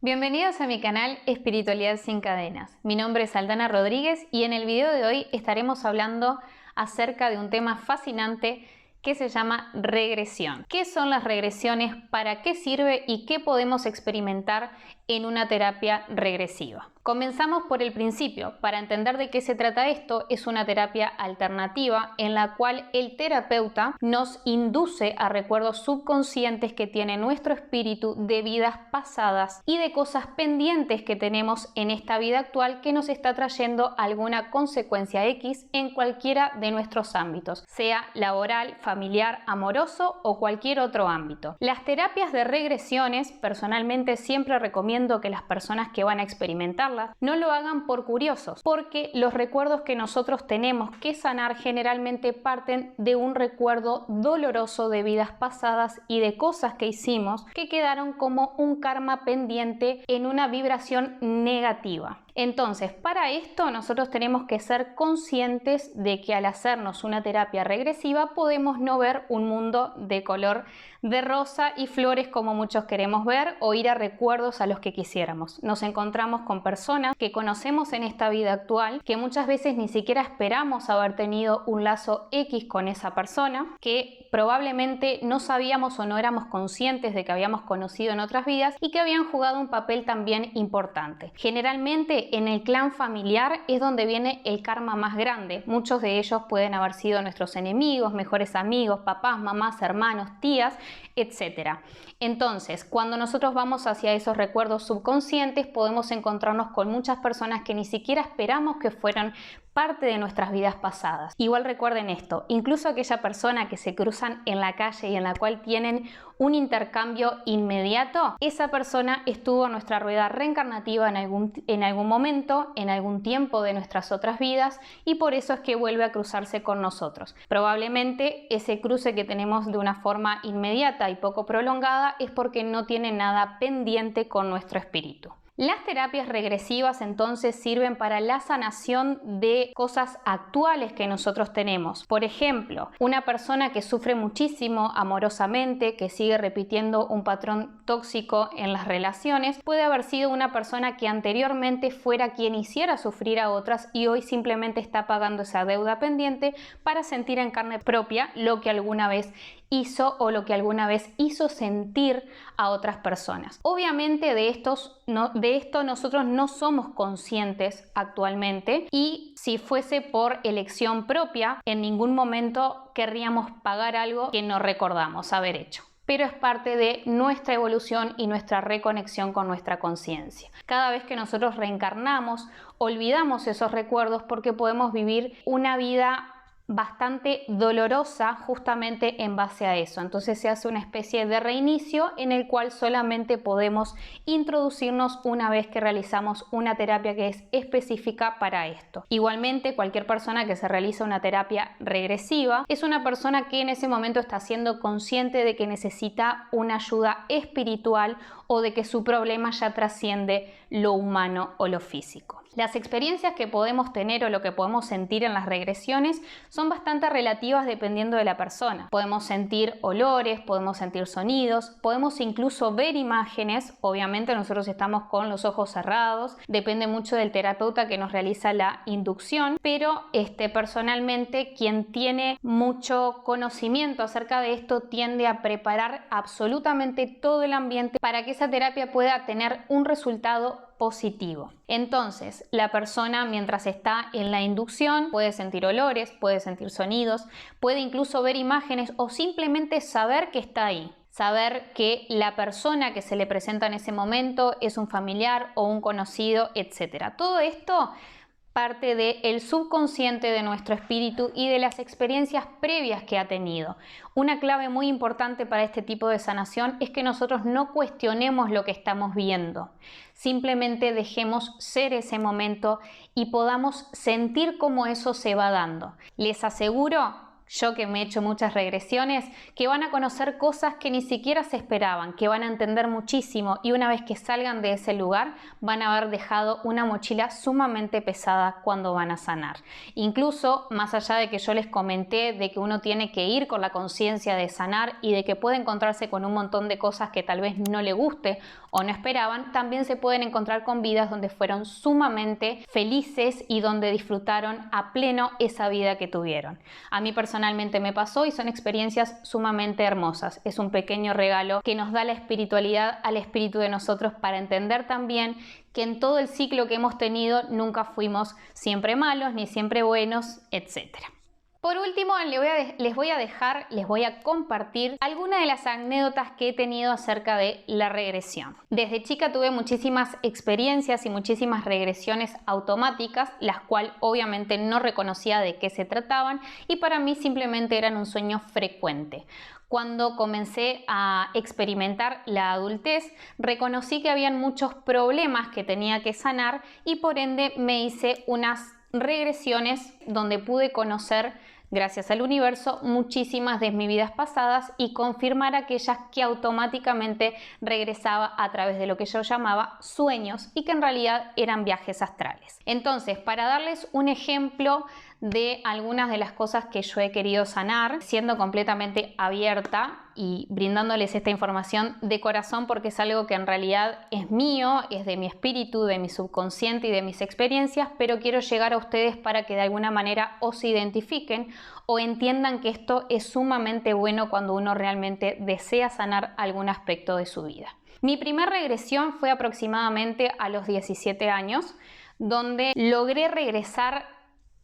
Bienvenidos a mi canal Espiritualidad sin Cadenas. Mi nombre es Aldana Rodríguez y en el video de hoy estaremos hablando acerca de un tema fascinante que se llama regresión. ¿Qué son las regresiones? ¿Para qué sirve? ¿Y qué podemos experimentar en una terapia regresiva? Comenzamos por el principio. Para entender de qué se trata esto, es una terapia alternativa en la cual el terapeuta nos induce a recuerdos subconscientes que tiene nuestro espíritu de vidas pasadas y de cosas pendientes que tenemos en esta vida actual que nos está trayendo alguna consecuencia X en cualquiera de nuestros ámbitos, sea laboral, familiar, amoroso o cualquier otro ámbito. Las terapias de regresiones, personalmente siempre recomiendo que las personas que van a experimentarlas no lo hagan por curiosos, porque los recuerdos que nosotros tenemos que sanar generalmente parten de un recuerdo doloroso de vidas pasadas y de cosas que hicimos que quedaron como un karma pendiente en una vibración negativa. Entonces, para esto nosotros tenemos que ser conscientes de que al hacernos una terapia regresiva podemos no ver un mundo de color de rosa y flores como muchos queremos ver o ir a recuerdos a los que quisiéramos. Nos encontramos con personas que conocemos en esta vida actual, que muchas veces ni siquiera esperamos haber tenido un lazo X con esa persona, que probablemente no sabíamos o no éramos conscientes de que habíamos conocido en otras vidas y que habían jugado un papel también importante. Generalmente en el clan familiar es donde viene el karma más grande. Muchos de ellos pueden haber sido nuestros enemigos, mejores amigos, papás, mamás, hermanos, tías, etc. Entonces, cuando nosotros vamos hacia esos recuerdos subconscientes, podemos encontrarnos con muchas personas que ni siquiera esperamos que fueran parte de nuestras vidas pasadas. Igual recuerden esto, incluso aquella persona que se cruzan en la calle y en la cual tienen un intercambio inmediato, esa persona estuvo en nuestra rueda reencarnativa en algún momento, en algún tiempo de nuestras otras vidas y por eso es que vuelve a cruzarse con nosotros. Probablemente ese cruce que tenemos de una forma inmediata y poco prolongada es porque no tiene nada pendiente con nuestro espíritu. Las terapias regresivas entonces sirven para la sanación de cosas actuales que nosotros tenemos. Por ejemplo, una persona que sufre muchísimo amorosamente, que sigue repitiendo un patrón tóxico en las relaciones, puede haber sido una persona que anteriormente fuera quien hiciera sufrir a otras y hoy simplemente está pagando esa deuda pendiente para sentir en carne propia lo que alguna vez hizo o lo que alguna vez hizo sentir a otras personas. Obviamente de esto nosotros no somos conscientes actualmente y si fuese por elección propia, en ningún momento querríamos pagar algo que no recordamos haber hecho. Pero es parte de nuestra evolución y nuestra reconexión con nuestra conciencia. Cada vez que nosotros reencarnamos, olvidamos esos recuerdos porque podemos vivir una vida bastante dolorosa justamente en base a eso. Entonces se hace una especie de reinicio en el cual solamente podemos introducirnos una vez que realizamos una terapia que es específica para esto. Igualmente, cualquier persona que se realiza una terapia regresiva es una persona que en ese momento está siendo consciente de que necesita una ayuda espiritual o de que su problema ya trasciende lo humano o lo físico. Las experiencias que podemos tener o lo que podemos sentir en las regresiones son bastante relativas dependiendo de la persona. Podemos sentir olores, podemos sentir sonidos, podemos incluso ver imágenes. Obviamente nosotros estamos con los ojos cerrados, depende mucho del terapeuta que nos realiza la inducción, pero personalmente quien tiene mucho conocimiento acerca de esto tiende a preparar absolutamente todo el ambiente para que esa terapia pueda tener un resultado positivo. Entonces, la persona mientras está en la inducción puede sentir olores, puede sentir sonidos, puede incluso ver imágenes o simplemente saber que está ahí. Saber que la persona que se le presenta en ese momento es un familiar o un conocido, etc. Todo esto parte del subconsciente de nuestro espíritu y de las experiencias previas que ha tenido. Una clave muy importante para este tipo de sanación es que nosotros no cuestionemos lo que estamos viendo. Simplemente dejemos ser ese momento y podamos sentir cómo eso se va dando. Les aseguro yo que me he hecho muchas regresiones, que van a conocer cosas que ni siquiera se esperaban, que van a entender muchísimo y una vez que salgan de ese lugar van a haber dejado una mochila sumamente pesada cuando van a sanar. Incluso, más allá de que yo les comenté de que uno tiene que ir con la conciencia de sanar y de que puede encontrarse con un montón de cosas que tal vez no le guste o no esperaban, también se pueden encontrar con vidas donde fueron sumamente felices y donde disfrutaron a pleno esa vida que tuvieron. A mí personalmente me pasó y son experiencias sumamente hermosas. Es un pequeño regalo que nos da la espiritualidad al espíritu de nosotros para entender también que en todo el ciclo que hemos tenido nunca fuimos siempre malos ni siempre buenos, etc. Por último, les voy a compartir algunas de las anécdotas que he tenido acerca de la regresión. Desde chica tuve muchísimas experiencias y muchísimas regresiones automáticas, las cuales obviamente no reconocía de qué se trataban y para mí simplemente eran un sueño frecuente. Cuando comencé a experimentar la adultez, reconocí que habían muchos problemas que tenía que sanar y por ende me hice unas regresiones donde pude conocer, gracias al universo, muchísimas de mis vidas pasadas y confirmar aquellas que automáticamente regresaba a través de lo que yo llamaba sueños y que en realidad eran viajes astrales. Entonces, para darles un ejemplo de algunas de las cosas que yo he querido sanar, siendo completamente abierta y brindándoles esta información de corazón porque es algo que en realidad es mío, es de mi espíritu, de mi subconsciente y de mis experiencias, pero quiero llegar a ustedes para que de alguna manera os identifiquen o entiendan que esto es sumamente bueno cuando uno realmente desea sanar algún aspecto de su vida. Mi primera regresión fue aproximadamente a los 17 años, donde logré regresar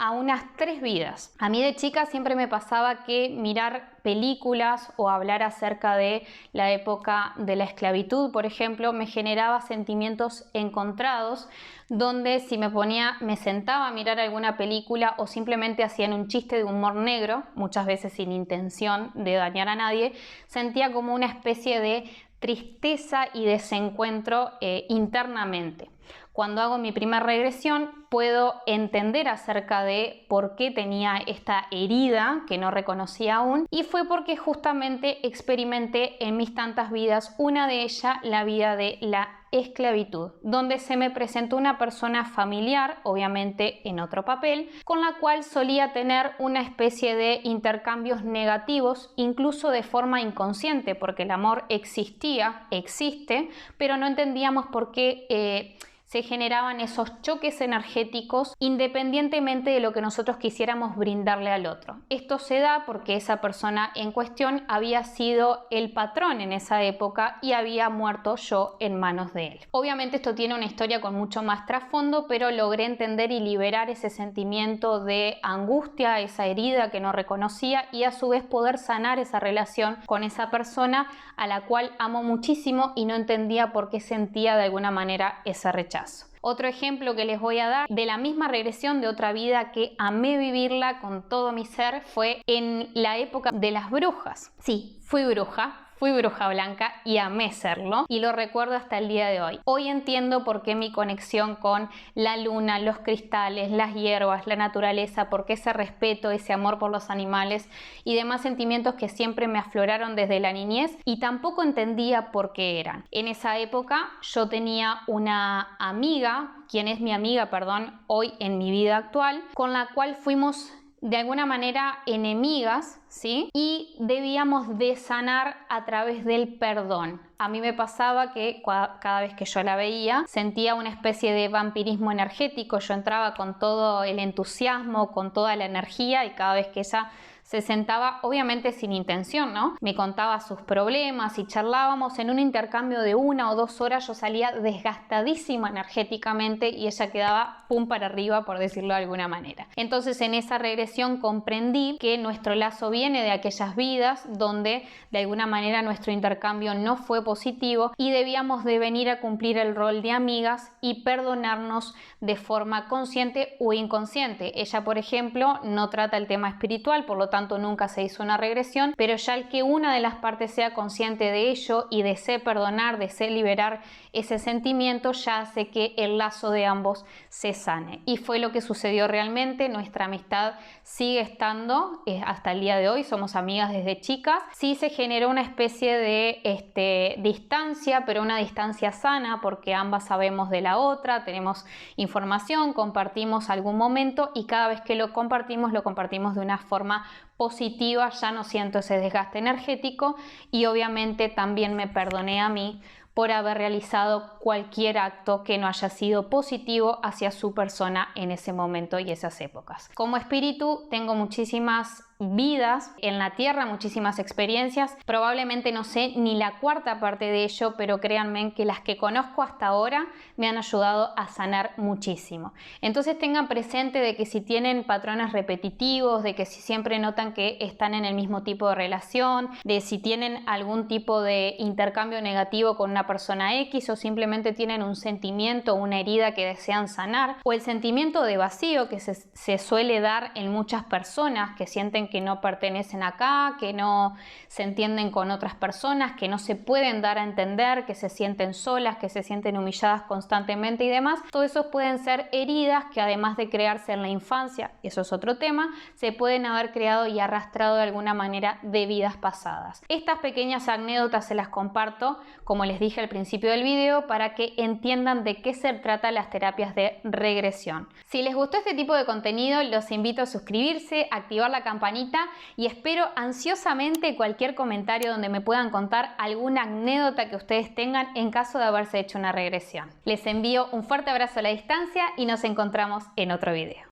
a unas 3 vidas. A mí de chica siempre me pasaba que mirar películas o hablar acerca de la época de la esclavitud, por ejemplo, me generaba sentimientos encontrados, donde si me sentaba a mirar alguna película o simplemente hacían un chiste de humor negro, muchas veces sin intención de dañar a nadie, sentía como una especie de tristeza y desencuentro internamente. Cuando hago mi primera regresión puedo entender acerca de por qué tenía esta herida que no reconocía aún y fue porque justamente experimenté en mis tantas vidas, una de ellas la vida de la esclavitud, donde se me presentó una persona familiar, obviamente en otro papel, con la cual solía tener una especie de intercambios negativos, incluso de forma inconsciente, porque el amor existe, pero no entendíamos por qué se generaban esos choques energéticos independientemente de lo que nosotros quisiéramos brindarle al otro. Esto se da porque esa persona en cuestión había sido el patrón en esa época y había muerto yo en manos de él. Obviamente esto tiene una historia con mucho más trasfondo, pero logré entender y liberar ese sentimiento de angustia, esa herida que no reconocía y a su vez poder sanar esa relación con esa persona a la cual amo muchísimo y no entendía por qué sentía de alguna manera ese rechazo. Otro ejemplo que les voy a dar de la misma regresión de otra vida que amé vivirla con todo mi ser fue en la época de las brujas. Sí, fui bruja blanca y amé serlo y lo recuerdo hasta el día de hoy. Hoy entiendo por qué mi conexión con la luna, los cristales, las hierbas, la naturaleza, por qué ese respeto, ese amor por los animales y demás sentimientos que siempre me afloraron desde la niñez y tampoco entendía por qué eran. En esa época yo tenía una amiga, quien es mi amiga, hoy en mi vida actual, con la cual fuimos de alguna manera enemigas, ¿sí? Y debíamos de sanar a través del perdón. A mí me pasaba que cada vez que yo la veía sentía una especie de vampirismo energético. Yo entraba con todo el entusiasmo, con toda la energía y cada vez que ella se sentaba, obviamente sin intención, ¿no? Me contaba sus problemas y charlábamos en un intercambio de 1 o 2 horas. Yo salía desgastadísima energéticamente y ella quedaba pum para arriba, por decirlo de alguna manera. Entonces en esa regresión comprendí que nuestro lazo viene de aquellas vidas donde de alguna manera nuestro intercambio no fue positivo y debíamos de venir a cumplir el rol de amigas y perdonarnos de forma consciente o inconsciente. Ella, por ejemplo, no trata el tema espiritual, por lo tanto tanto nunca se hizo una regresión, pero ya el que una de las partes sea consciente de ello y desee perdonar, desee liberar ese sentimiento, ya hace que el lazo de ambos se sane. Y fue lo que sucedió realmente. Nuestra amistad sigue estando hasta el día de hoy, somos amigas desde chicas. Sí se generó una especie de distancia, pero una distancia sana, porque ambas sabemos de la otra, tenemos información, compartimos algún momento y cada vez que lo compartimos de una forma positiva. Ya no siento ese desgaste energético y obviamente también me perdoné a mí por haber realizado cualquier acto que no haya sido positivo hacia su persona en ese momento y esas épocas. Como espíritu tengo muchísimas vidas en la tierra, muchísimas experiencias, probablemente no sé ni la cuarta parte de ello, pero créanme que las que conozco hasta ahora me han ayudado a sanar muchísimo. Entonces tengan presente de que si tienen patrones repetitivos, de que si siempre notan que están en el mismo tipo de relación, de si tienen algún tipo de intercambio negativo con una persona X o simplemente tienen un sentimiento o una herida que desean sanar, o el sentimiento de vacío que se suele dar en muchas personas que sienten que no pertenecen acá, que no se entienden con otras personas, que no se pueden dar a entender, que se sienten solas, que se sienten humilladas constantemente y demás. Todo eso pueden ser heridas que, además de crearse en la infancia, eso es otro tema, se pueden haber creado y arrastrado de alguna manera de vidas pasadas. Estas pequeñas anécdotas se las comparto, como les dije al principio del video, para que entiendan de qué se trata las terapias de regresión. Si les gustó este tipo de contenido, los invito a suscribirse, activar la campanita y espero ansiosamente cualquier comentario donde me puedan contar alguna anécdota que ustedes tengan en caso de haberse hecho una regresión. Les envío un fuerte abrazo a la distancia y nos encontramos en otro video.